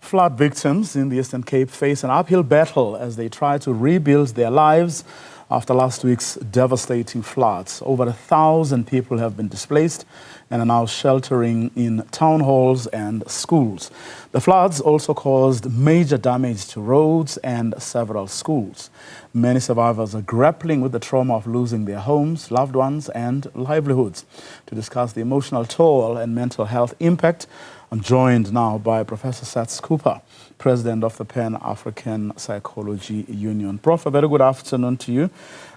Flood victims in the Eastern Cape face an uphill battle as they try to rebuild their lives after last week's devastating floods. Over 1,000 people have been displaced and are now sheltering in town halls and schools. The floods also caused major damage to roads and several schools. Many survivors are grappling with the trauma of losing their homes, loved ones, and livelihoods. To discuss the emotional toll and mental health impact, I'm joined now by Professor Saths Cooper, President of the Pan-African Psychology Union. Prof, a very good afternoon to you.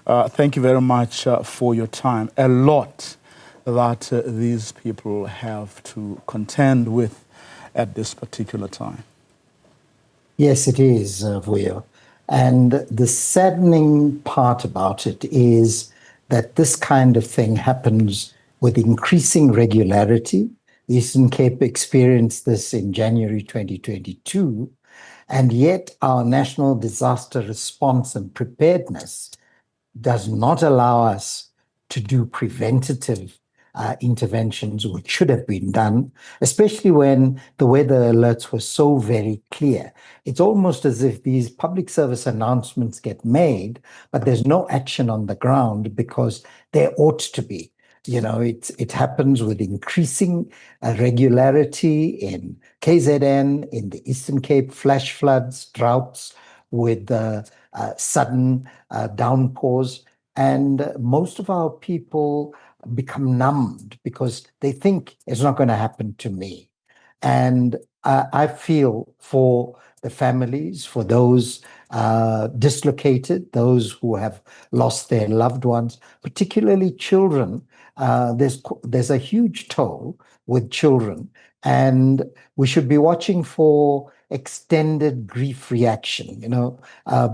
Thank you very much for your time. A lot that these people have to contend with at this particular time. Yes, it is, Vuyo. And the saddening part about it is that this kind of thing happens with increasing regularity. The Eastern Cape experienced this in January 2022, and yet our national disaster response and preparedness does not allow us to do preventative interventions, which should have been done, especially when the weather alerts were so very clear. It's almost as if these public service announcements get made, but there's no action on the ground because there ought to be. You know, it happens with increasing regularity in KZN, in the Eastern Cape, flash floods, droughts, with sudden downpours. And most of our people become numbed because they think it's not going to happen to me. And I feel for the families, for those dislocated, those who have lost their loved ones, particularly children. There's a huge toll with children, and we should be watching for extended grief reaction,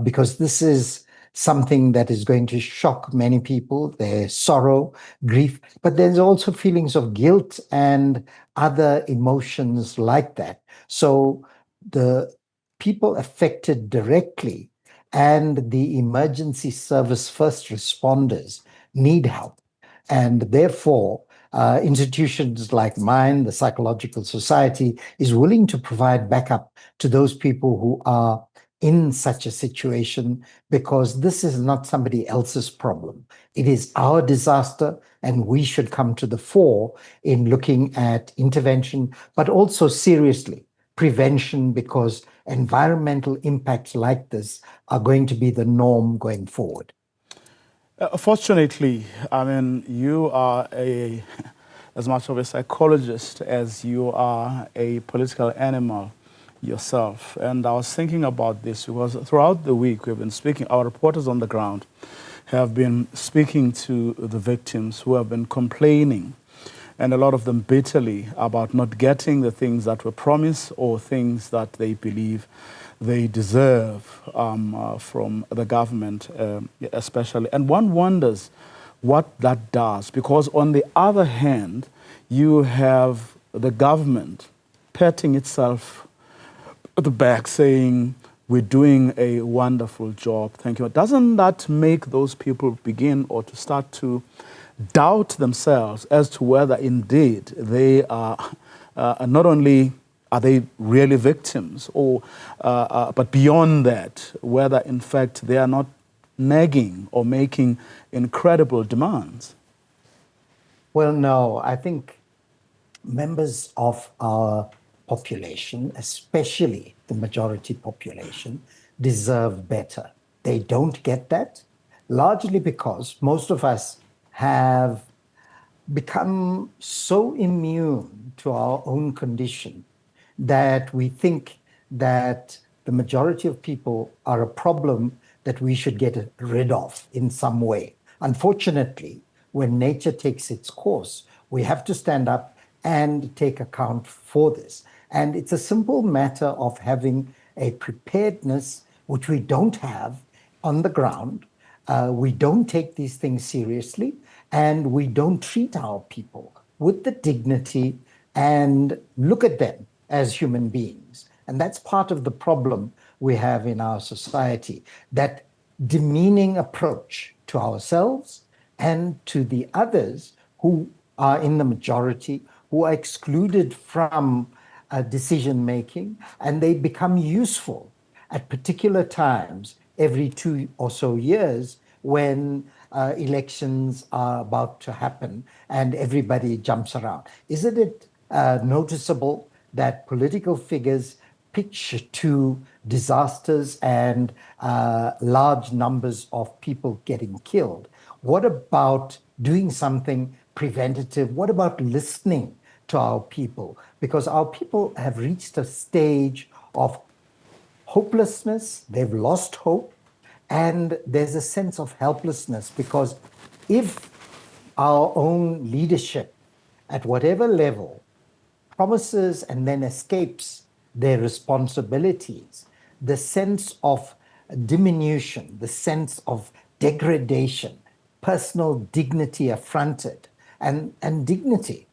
because this is something that is going to shock many people, their sorrow, grief, but there's also feelings of guilt and other emotions like that. So the people affected directly and the emergency service first responders need help. And therefore, institutions like mine, the Psychological Society, is willing to provide backup to those people who are in such a situation, because this is not somebody else's problem. It is our disaster, and we should come to the fore in looking at intervention, but also seriously prevention, because environmental impacts like this are going to be the norm going forward. Fortunately, I mean, you are as much of a psychologist as you are a political animal yourself. And I was thinking about this because throughout the week we've been speaking, our reporters on the ground have been speaking to the victims who have been complaining, and a lot of them bitterly, about not getting the things that were promised or things that they believe they deserve from the government, especially. And one wonders what that does, because on the other hand, you have the government patting itself at the back saying, we're doing a wonderful job, thank you. Doesn't that make those people begin or to start to doubt themselves as to whether indeed they are not only are they really victims, or but beyond that, whether in fact they are not nagging or making incredible demands? Well, no, I think members of our population, especially the majority population, deserve better. They don't get that, largely because most of us have become so immune to our own condition that we think that the majority of people are a problem that we should get rid of in some way. Unfortunately, when nature takes its course, we have to stand up and take account for this. And it's a simple matter of having a preparedness, which we don't have on the ground. We don't take these things seriously, and we don't treat our people with the dignity and look at them as human beings. And that's part of the problem we have in our society, that demeaning approach to ourselves and to the others who are in the majority, who are excluded from decision making, and they become useful at particular times every 2 or so years when elections are about to happen and everybody jumps around. Isn't it noticeable that political figures pitch to disasters and large numbers of people getting killed? What about doing something preventative? What about listening to our people? Because our people have reached a stage of hopelessness, they've lost hope, and there's a sense of helplessness because if our own leadership at whatever level promises and then escapes their responsibilities, the sense of diminution, the sense of degradation, personal dignity affronted, and dignity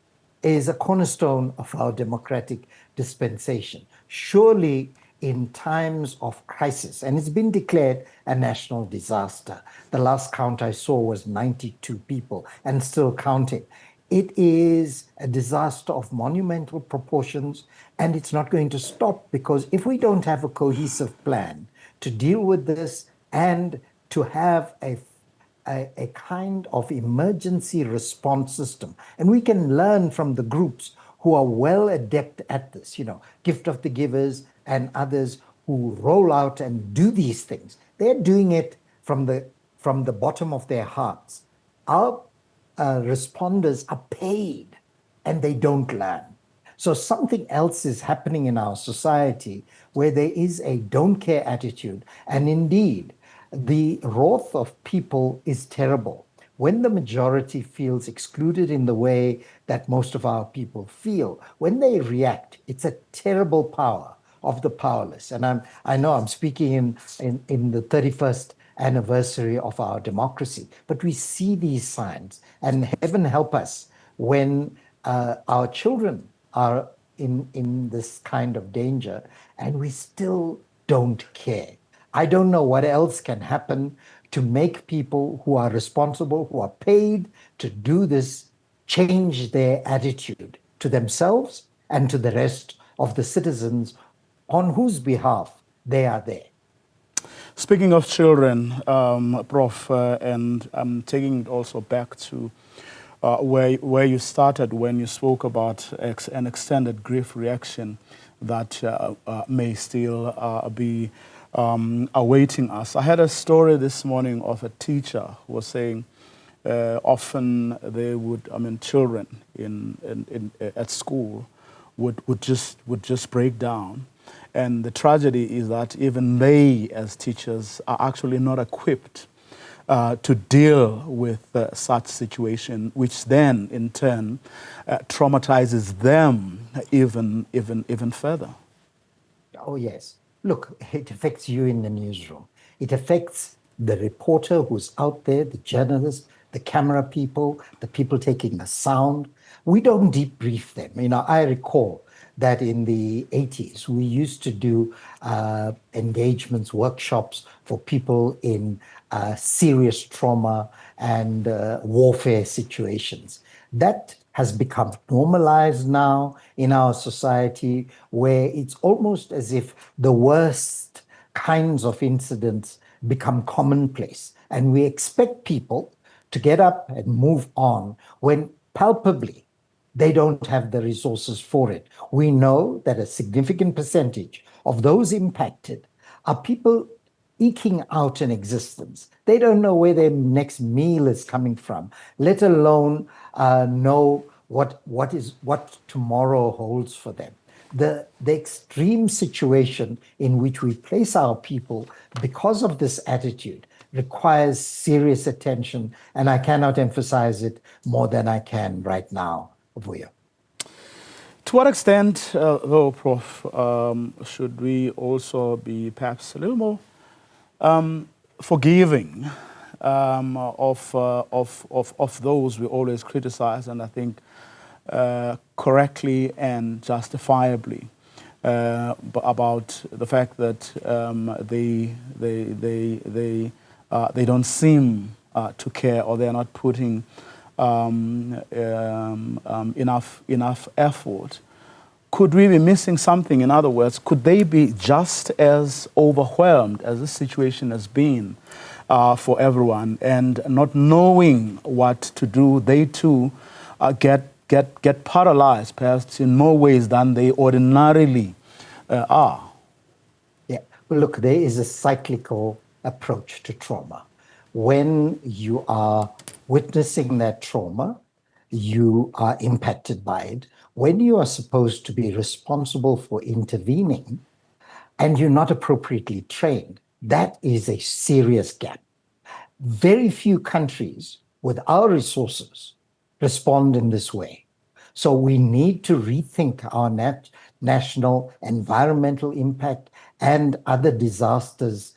is a cornerstone of our democratic dispensation. Surely, in times of crisis, and it's been declared a national disaster. The last count I saw was 92 people and still counting. It is a disaster of monumental proportions, and it's not going to stop because if we don't have a cohesive plan to deal with this and to have a kind of emergency response system, and we can learn from the groups who are well adept at this, Gift of the Givers and others who roll out and do these things. They're doing it from the bottom of their hearts. Our responders are paid and they don't learn. So something else is happening in our society where there is a don't care attitude. And indeed, the wrath of people is terrible. When the majority feels excluded in the way that most of our people feel, when they react, it's a terrible power of the powerless. And I know I'm speaking in the 31st anniversary of our democracy, but we see these signs, and heaven help us when our children are in this kind of danger and we still don't care. I don't know what else can happen to make people who are responsible, who are paid to do this, change their attitude to themselves and to the rest of the citizens on whose behalf they are there. Speaking of children, Prof, and I'm taking it also back to where you started when you spoke about an extended grief reaction that may still be awaiting us. I had a story this morning of a teacher who was saying often they would, children at school would just break down. And the tragedy is that even they, as teachers, are actually not equipped to deal with such situation, which then, in turn, traumatizes them even further. Oh, yes. Look, it affects you in the newsroom. It affects the reporter who's out there, the journalist, the camera people, the people taking the sound. We don't debrief them. I recall that in the 80s, we used to do engagements, workshops for people in serious trauma and warfare situations. That has become normalized now in our society, where it's almost as if the worst kinds of incidents become commonplace. And we expect people to get up and move on when palpably they don't have the resources for it. We know that a significant percentage of those impacted are people eking out an existence. They don't know where their next meal is coming from, let alone know what tomorrow holds for them. The extreme situation in which we place our people because of this attitude requires serious attention, and I cannot emphasize it more than I can right now. To what extent, though, Prof, should we also be perhaps a little more forgiving of those we always criticize, and I think correctly and justifiably, about the fact that they don't seem to care, or they're not putting enough effort? could we be missing something? In other words, could they be just as overwhelmed as this situation has been for everyone, and not knowing what to do, they too get paralyzed, perhaps in more ways than they ordinarily are? Yeah. Well, look, there is a cyclical approach to trauma. When you are witnessing that trauma, you are impacted by it. When you are supposed to be responsible for intervening and you're not appropriately trained, that is a serious gap. Very few countries with our resources respond in this way. So we need to rethink our national environmental impact and other disasters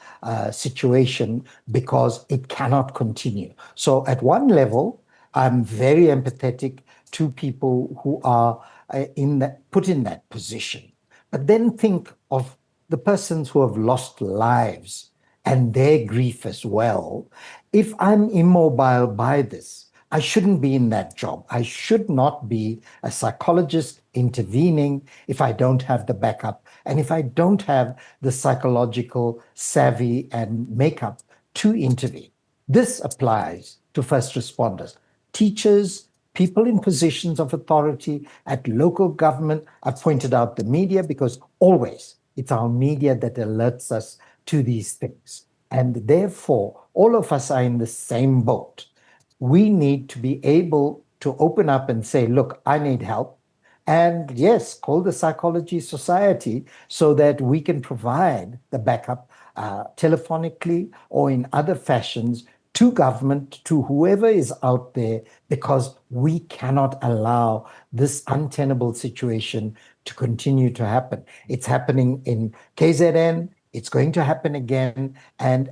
situation, because it cannot continue. So at one level, I'm very empathetic to people who are put in that position. But then think of the persons who have lost lives and their grief as well. If I'm immobile by this, I shouldn't be in that job. I should not be a psychologist intervening if I don't have the backup and if I don't have the psychological savvy and makeup to intervene. This applies to first responders, teachers, people in positions of authority at local government. I've pointed out the media because always it's our media that alerts us to these things. And therefore, all of us are in the same boat. We need to be able to open up and say, look, I need help. And yes, call the Psychology Society so that we can provide the backup telephonically or in other fashions to government, to whoever is out there, because we cannot allow this untenable situation to continue to happen. It's happening in KZN. It's going to happen again. And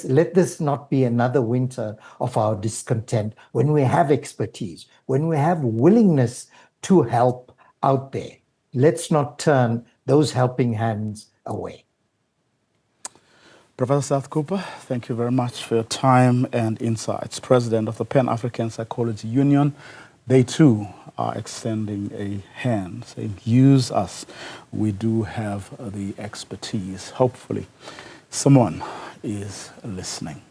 let this not be another winter of our discontent when we have expertise, when we have willingness to help out there. Let's not turn those helping hands away. Professor Saths Cooper, thank you very much for your time and insights. President of the Pan-African Psychology Union, they too are extending a hand, saying, use us. We do have the expertise. Hopefully, someone is listening.